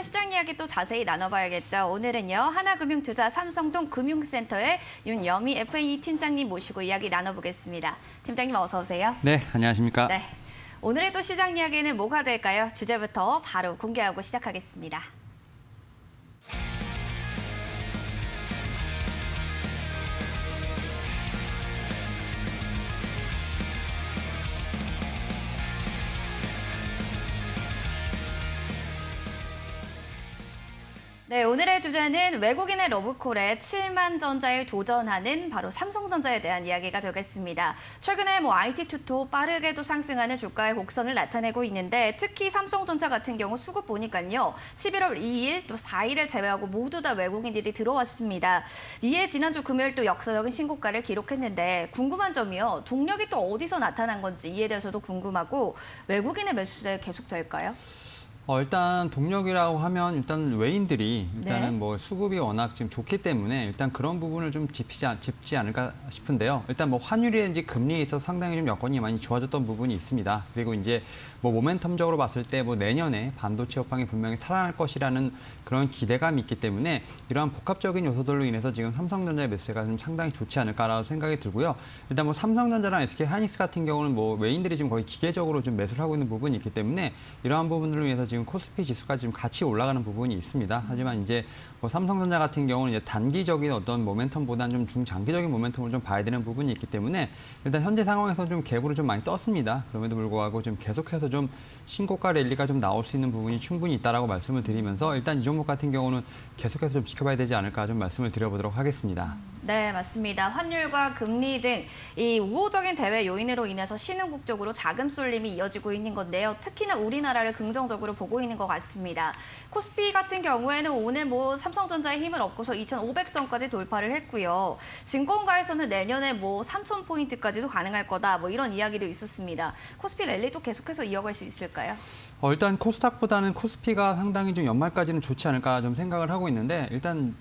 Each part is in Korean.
시장 이야기 또 자세히 나눠봐야겠죠. 오늘은요, 하나금융투자 삼성동 금융센터의 윤여미 FA 팀장님 모시고 이야기 나눠보겠습니다. 팀장님 어서 오세요. 네, 안녕하십니까. 네, 오늘의 또 시장 이야기는 뭐가 될까요? 주제부터 바로 공개하고 시작하겠습니다. 네, 오늘의 주제는 외국인의 러브콜에 7만 전자에 도전하는 바로 삼성전자에 대한 이야기가 되겠습니다. 최근에 IT 투토 빠르게도 상승하는 주가의 곡선을 나타내고 있는데 특히 삼성전자 같은 경우 수급 보니까요. 11월 2일 또 4일을 제외하고 모두 다 외국인들이 들어왔습니다. 이에 지난주 금요일 또 역사적인 신고가를 기록했는데 궁금한 점이요. 동력이 또 어디서 나타난 건지 이에 대해서도 궁금하고 외국인의 매수세 계속될까요? 일단 동력이라고 하면 일단 외인들이 일단은 네. 수급이 워낙 지금 좋기 때문에 일단 그런 부분을 좀 짚지 않을까 싶은데요. 일단 환율이든지 금리에 있어서 상당히 좀 여건이 많이 좋아졌던 부분이 있습니다. 그리고 이제 모멘텀적으로 봤을 때 내년에 반도체 업황이 분명히 살아날 것이라는 그런 기대감이 있기 때문에 이러한 복합적인 요소들로 인해서 지금 삼성전자의 매수세가 좀 상당히 좋지 않을까라고 생각이 들고요. 일단 삼성전자랑 SK 하이닉스 같은 경우는 외인들이 지금 거의 기계적으로 좀 매수를 하고 있는 부분이 있기 때문에 이러한 부분들로 인해서 지금 코스피 지수가 지금 같이 올라가는 부분이 있습니다. 하지만 이제 삼성전자 같은 경우는 이제 단기적인 어떤 모멘텀보다는 좀 중장기적인 모멘텀을 좀 봐야 되는 부분이 있기 때문에 일단 현재 상황에서 좀 갭으로 좀 많이 떴습니다. 그럼에도 불구하고 좀 계속해서 좀 신고가 랠리가 좀 나올 수 있는 부분이 충분히 있다라고 말씀을 드리면서 일단 이 종목 같은 경우는 계속해서 좀 지켜봐야 되지 않을까 좀 말씀을 드려보도록 하겠습니다. 네, 맞습니다. 환율과 금리 등 이 우호적인 대외 요인으로 인해서 신흥국 쪽으로 자금 쏠림이 이어지고 있는 건데요. 특히나 우리나라를 긍정적으로 보고 있는 것 같습니다. 코스피 같은 경우에는 오늘 삼성전자의 힘을 얻고서 2,500선까지 돌파를 했고요. 증권가에서는 내년에 3,000포인트까지도 가능할 거다. 이런 이야기도 있었습니다. 코스피 랠리도 계속해서 이어갈 수 있을까요? 일단 코스닥보다는 코스피가 상당히 좀 연말까지는 좋지 않을까 좀 생각을 하고 있는데 일단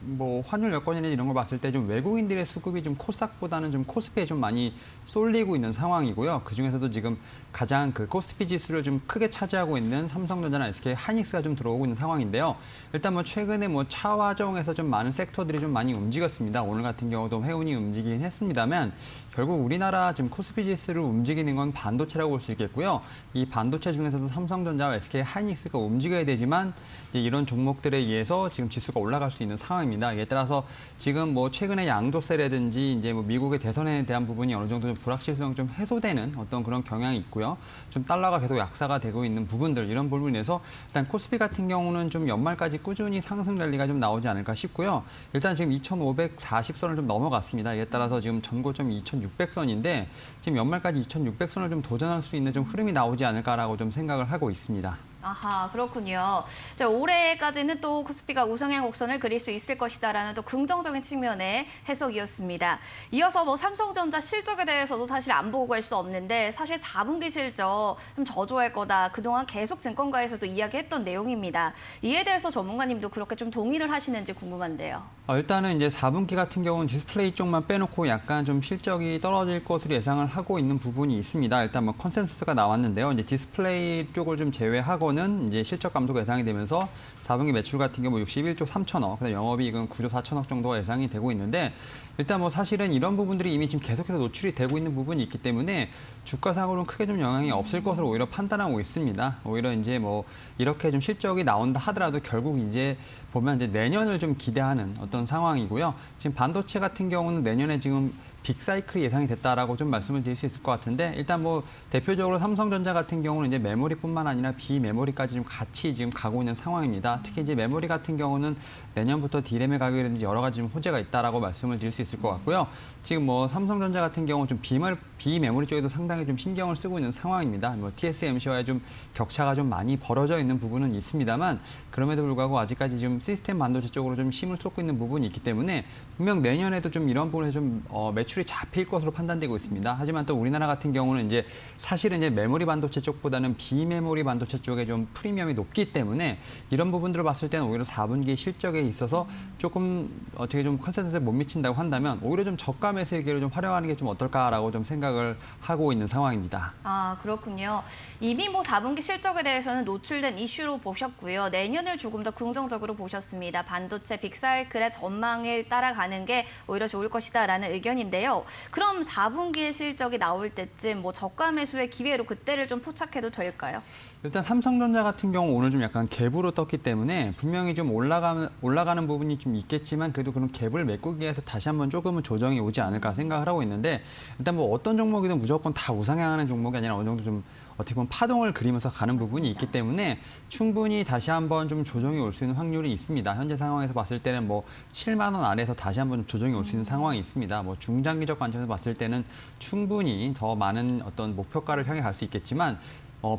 환율 여건이나 이런 걸 봤을 때 좀 외국인들의 수급이 좀 코스닥보다는 좀 코스피에 좀 많이 쏠리고 있는 상황이고요. 그 중에서도 지금 가장 그 코스피 지수를 좀 크게 차지하고 있는 삼성전자나 SK 하이닉스가 좀 들어오고 있는 상황인데요. 일단 최근에 차화정에서 좀 많은 섹터들이 좀 많이 움직였습니다. 오늘 같은 경우도 해운이 움직이긴 했습니다만 결국 우리나라 지금 코스피 지수를 움직이는 건 반도체라고 볼 수 있겠고요. 이 반도체 중에서도 삼성전자와 SK 하이닉스가 움직여야 되지만 이런 종목들에 의해서 지금 지수가 올라갈 수 있는 상황입니다. 이에 따라서 지금 최근에 양도세라든지 이제 미국의 대선에 대한 부분이 어느 정도 좀 불확실성이 좀 해소되는 어떤 그런 경향이 있고요. 좀 달러가 계속 약세가 되고 있는 부분들 이런 부분으로 인해서 일단 코스피 같은 경우는 좀 연말까지 꾸준히 상승 랠리가 좀 나오지 않을까 싶고요. 일단 지금 2,540선을 좀 넘어갔습니다. 이에 따라서 지금 전고점이 2,600선인데 지금 연말까지 2,600선을 좀 도전할 수 있는 좀 흐름이 나오지 않을까라고 좀 생각을 하고 있습니다. 아하, 그렇군요. 자, 올해까지는 또 코스피가 우상향 곡선을 그릴 수 있을 것이다라는 또 긍정적인 측면의 해석이었습니다. 이어서 삼성전자 실적에 대해서도 사실 안 보고 갈 수 없는데 사실 4분기 실적 좀 저조할 거다. 그동안 계속 증권가에서도 이야기했던 내용입니다. 이에 대해서 전문가님도 그렇게 좀 동의를 하시는지 궁금한데요. 일단은 이제 4분기 같은 경우는 디스플레이 쪽만 빼놓고 약간 좀 실적이 떨어질 것으로 예상을 하고 있는 부분이 있습니다. 일단 컨센서스가 나왔는데요. 이제 디스플레이 쪽을 좀 제외하고는 이제 실적 감소가 예상이 되면서 4분기 매출 같은 경우 61조 3천억, 그다음 영업이익은 9조 4천억 정도가 예상이 되고 있는데 일단 사실은 이런 부분들이 이미 지금 계속해서 노출이 되고 있는 부분이 있기 때문에 주가상으로는 크게 좀 영향이 없을 것으로 오히려 판단하고 있습니다. 오히려 이제 이렇게 좀 실적이 나온다 하더라도 결국 이제 보면 이제 내년을 좀 기대하는 어떤 상황이고요. 지금 반도체 같은 경우는 내년에 지금 빅사이클이 예상이 됐다라고 좀 말씀을 드릴 수 있을 것 같은데 일단 대표적으로 삼성전자 같은 경우는 이제 메모리뿐만 아니라 비메모리까지 좀 같이 지금 가고 있는 상황입니다. 특히 이제 메모리 같은 경우는 내년부터 D램의 가격이라든지 여러 가지 좀 호재가 있다라고 말씀을 드릴 수 있을 것 같고요. 지금 삼성전자 같은 경우는 좀 비메모리 쪽에도 상당히 좀 신경을 쓰고 있는 상황입니다. TSMC와의 좀 격차가 좀 많이 벌어져 있는 부분은 있습니다만 그럼에도 불구하고 아직까지 지금 시스템 반도체 쪽으로 좀 힘을 쏟고 있는 부분이 있기 때문에 분명 내년에도 좀 이런 부분에서 좀 매출 매출이 잡힐 것으로 판단되고 있습니다. 하지만 또 우리나라 같은 경우는 이제 사실은 이제 메모리 반도체 쪽보다는 비메모리 반도체 쪽에 좀 프리미엄이 높기 때문에 이런 부분들을 봤을 때는 오히려 4분기 실적에 있어서 조금 어떻게 좀 컨센서스에 못 미친다고 한다면 오히려 좀 저가 매수의 기회를 좀 활용하는 게 좀 어떨까라고 좀 생각을 하고 있는 상황입니다. 아, 그렇군요. 이미 뭐 4분기 실적에 대해서는 노출된 이슈로 보셨고요. 내년을 조금 더 긍정적으로 보셨습니다. 반도체 빅사이클의 전망을 따라가는 게 오히려 좋을 것이다라는 의견인데요. 그럼 4분기의 실적이 나올 때쯤 뭐 저가 매수의 기회로 그때를 좀 포착해도 될까요? 일단 삼성전자 같은 경우 오늘 좀 약간 갭으로 떴기 때문에 분명히 좀 올라가는 부분이 좀 있겠지만 그래도 그런 갭을 메꾸기 위해서 다시 한번 조금은 조정이 오지 않을까 생각을 하고 있는데 일단 뭐 어떤 종목이든 무조건 다 우상향하는 종목이 아니라 어느 정도 좀 어떻게 보면 파동을 그리면서 가는 부분이 있기 때문에 충분히 다시 한번 좀 조정이 올 수 있는 확률이 있습니다. 현재 상황에서 봤을 때는 뭐 7만 원 아래에서 다시 한번 조정이 올 수 있는 상황이 있습니다. 뭐 중장기적 관점에서 봤을 때는 충분히 더 많은 어떤 목표가를 향해 갈 수 있겠지만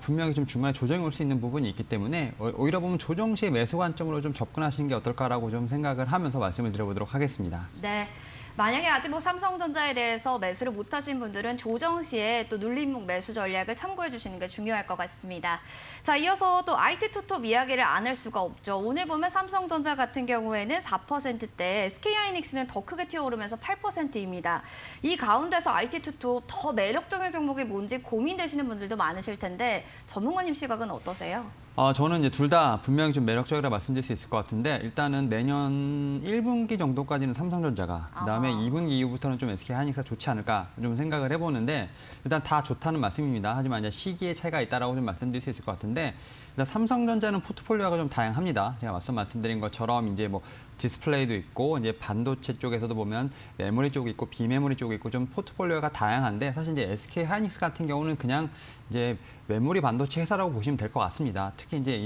분명히 좀 중간에 조정이 올 수 있는 부분이 있기 때문에 오히려 보면 조정 시에 매수 관점으로 좀 접근하시는 게 어떨까라고 좀 생각을 하면서 말씀을 드려보도록 하겠습니다. 네. 만약에 아직 뭐 삼성전자에 대해서 매수를 못 하신 분들은 조정 시에 또 눌림목 매수 전략을 참고해 주시는 게 중요할 것 같습니다. 자, 이어서 또 IT 투톱 이야기를 안 할 수가 없죠. 오늘 보면 삼성전자 같은 경우에는 4%대, SK하이닉스는 더 크게 튀어오르면서 8%입니다. 이 가운데서 IT 투톱 더 매력적인 종목이 뭔지 고민되시는 분들도 많으실 텐데 전문가님 시각은 어떠세요? 저는 이제 둘 다 분명히 좀 매력적이라 말씀드릴 수 있을 것 같은데 일단은 내년 1분기 정도까지는 삼성전자가 그다음에 2분기 이후부터는 좀 SK하이닉스가 좋지 않을까 좀 생각을 해보는데 일단 다 좋다는 말씀입니다. 하지만 이제 시기의 차이가 있다라고 좀 말씀드릴 수 있을 것 같은데 일단 삼성전자는 포트폴리오가 좀 다양합니다. 제가 말씀드린 것처럼 이제 뭐 디스플레이도 있고 이제 반도체 쪽에서도 보면 메모리 쪽이 있고 비메모리 쪽이 있고 좀 포트폴리오가 다양한데 사실 이제 SK하이닉스 같은 경우는 그냥 이제 메모리 반도체 회사라고 보시면 될 것 같습니다. 특히 이제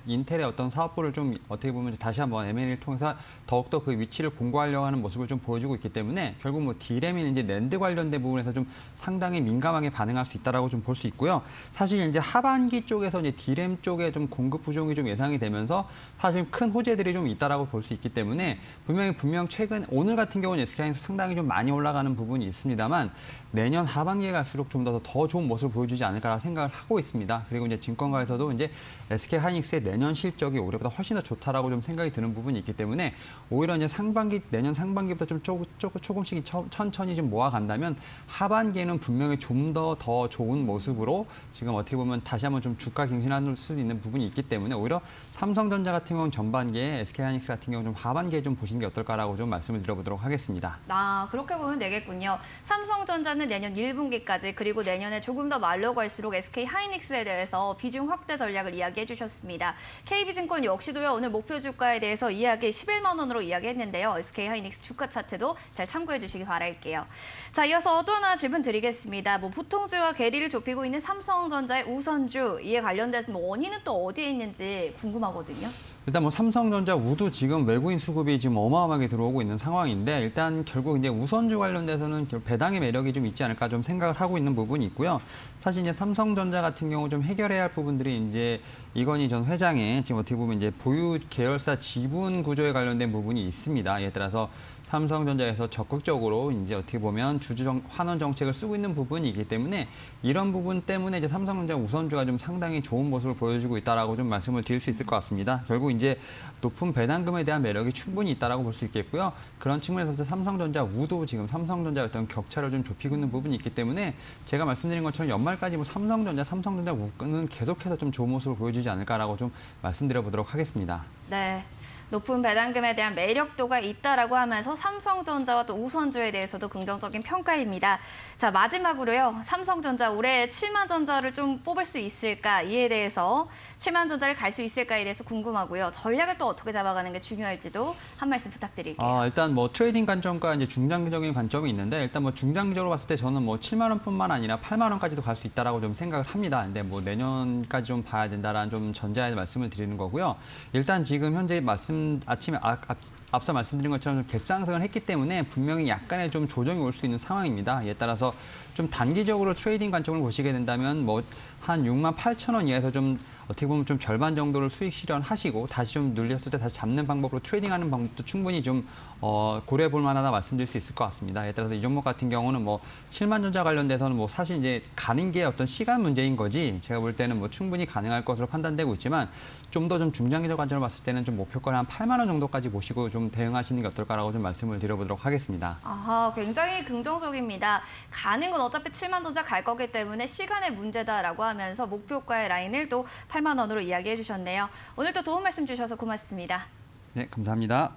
인텔의 어떤 사업부를 좀 어떻게 보면 다시 한번 M&A를 통해서 더욱더 그 위치를 공고하려고 하는 모습을 좀 보여주고 있기 때문에 결국 뭐 D램이나 이제 낸드 관련된 부분에서 좀 상당히 민감하게 반응할 수 있다라고 좀 볼 수 있고요. 사실 이제 하반기 쪽에서 이제 D램 쪽에 좀 공급 부족이 좀 예상이 되면서 사실 큰 호재들이 좀 있다라고 볼 수 있기 때문에 분명 최근 오늘 같은 경우는 SK하이닉스 상당히 좀 많이 올라가는 부분이 있습니다만 내년 하반기에 갈수록 좀 더 좋은 모습을 보여주지 않을까라는 생각을 하고 있습니다. 그리고 이제 증권가에서도 이제 SK하이닉스의 내년 실적이 올해보다 훨씬 더 좋다라고 좀 생각이 드는 부분이 있기 때문에 오히려 이제 내년 상반기부터 좀 조금씩 천천히 좀 모아간다면 하반기에는 분명히 좀 더 좋은 모습으로 지금 어떻게 보면 다시 한번 좀 주가 갱신할 수 있는 부분이 있기 때문에 오히려 삼성전자 같은 경우는 전반기에 SK하이닉스 같은 경우는 좀 하반기에 좀 보시는 게 어떨까라고 좀 말씀을 드려보도록 하겠습니다. 아, 그렇게 보면 되겠군요. 삼성전자는 내년 1분기까지 그리고 내년에 조금 더 말로 갈수록 SK하이닉스에 대해서 비중 확대 전략을 이야기해 주셨습니다. KB증권 역시도요. 오늘 목표 주가에 대해서 이야기 11만 원으로 이야기했는데요. SK하이닉스 주가 차트도 잘 참고해 주시기 바랄게요. 자, 이어서 또 하나 질문 드리겠습니다. 뭐 보통주와 괴리를 좁히고 있는 삼성전자의 우선주 이에 관련돼서 뭐 원인은 또 어디에 있는지 궁금하거든요. 일단 뭐 삼성전자 우도 지금 외국인 수급이 지금 어마어마하게 들어오고 있는 상황인데 일단 결국 이제 우선주 관련돼서는 배당의 매력이 좀 있지 않을까 좀 생각을 하고 있는 부분이 있고요. 사실 이제 삼성전자 같은 경우 좀 해결해야 할 부분들이 이제 이건희 전 회장의 지금 어떻게 보면 이제 보유 계열사 지분 구조에 관련된 부분이 있습니다. 예를 들어서 삼성전자에서 적극적으로 이제 어떻게 보면 환원 정책을 쓰고 있는 부분이 있기 때문에 이런 부분 때문에 이제 삼성전자 우선주가 좀 상당히 좋은 모습을 보여주고 있다라고 좀 말씀을 드릴 수 있을 것 같습니다. 결국 이제 높은 배당금에 대한 매력이 충분히 있다라고 볼 수 있겠고요. 그런 측면에서 삼성전자 우도 지금 삼성전자의 어떤 격차를 좀 좁히고 있는 부분이 있기 때문에 제가 말씀드린 것처럼 연말까지 뭐 삼성전자 우는 계속해서 좀 좋은 모습을 보여주지 않을까라고 좀 말씀드려 보도록 하겠습니다. 네. 높은 배당금에 대한 매력도가 있다라고 하면서 삼성전자와 또 우선주에 대해서도 긍정적인 평가입니다. 자, 마지막으로요. 삼성전자 올해 7만 전자를 좀 뽑을 수 있을까? 이에 대해서 7만 전자를 갈 수 있을까에 대해서 궁금하고요. 전략을 또 어떻게 잡아가는 게 중요할지도 한 말씀 부탁드릴게요. 일단 뭐 트레이딩 관점과 이제 중장기적인 관점이 있는데 일단 뭐 중장기적으로 봤을 때 저는 뭐 7만 원뿐만 아니라 8만 원까지도 갈 수 있다라고 좀 생각을 합니다. 근데 뭐 내년까지 좀 봐야 된다라는 좀 전제하에 말씀을 드리는 거고요. 일단 지금 현재 앞서 말씀드린 것처럼 좀 갭상승을 했기 때문에 분명히 약간의 좀 조정이 올 수 있는 상황입니다. 이에 따라서 좀 단기적으로 트레이딩 관점을 보시게 된다면 뭐 한 68,000원 이하에서 좀 어떻게 보면 좀 절반 정도를 수익 실현하시고 다시 좀 눌렸을 때 다시 잡는 방법으로 트레이딩하는 방법도 충분히 좀 고려해 볼 만하다 말씀드릴 수 있을 것 같습니다. 예를 들어서 이 종목 같은 경우는 뭐 7만전자 관련돼서는 뭐 사실 이제 가는 게 어떤 시간 문제인 거지 제가 볼 때는 뭐 충분히 가능할 것으로 판단되고 있지만 좀 더 좀 중장기적 관점을 봤을 때는 좀 목표가를 한 8만 원 정도까지 보시고 좀 대응하시는 게 어떨까라고 좀 말씀을 드려보도록 하겠습니다. 아하, 굉장히 긍정적입니다. 가는 건 어차피 7만 전자 갈 거기 때문에 시간의 문제다라고 하면서 목표가의 라인을 또 8만 원으로 이야기해 주셨네요. 오늘도 도움 말씀 주셔서 고맙습니다. 네, 감사합니다.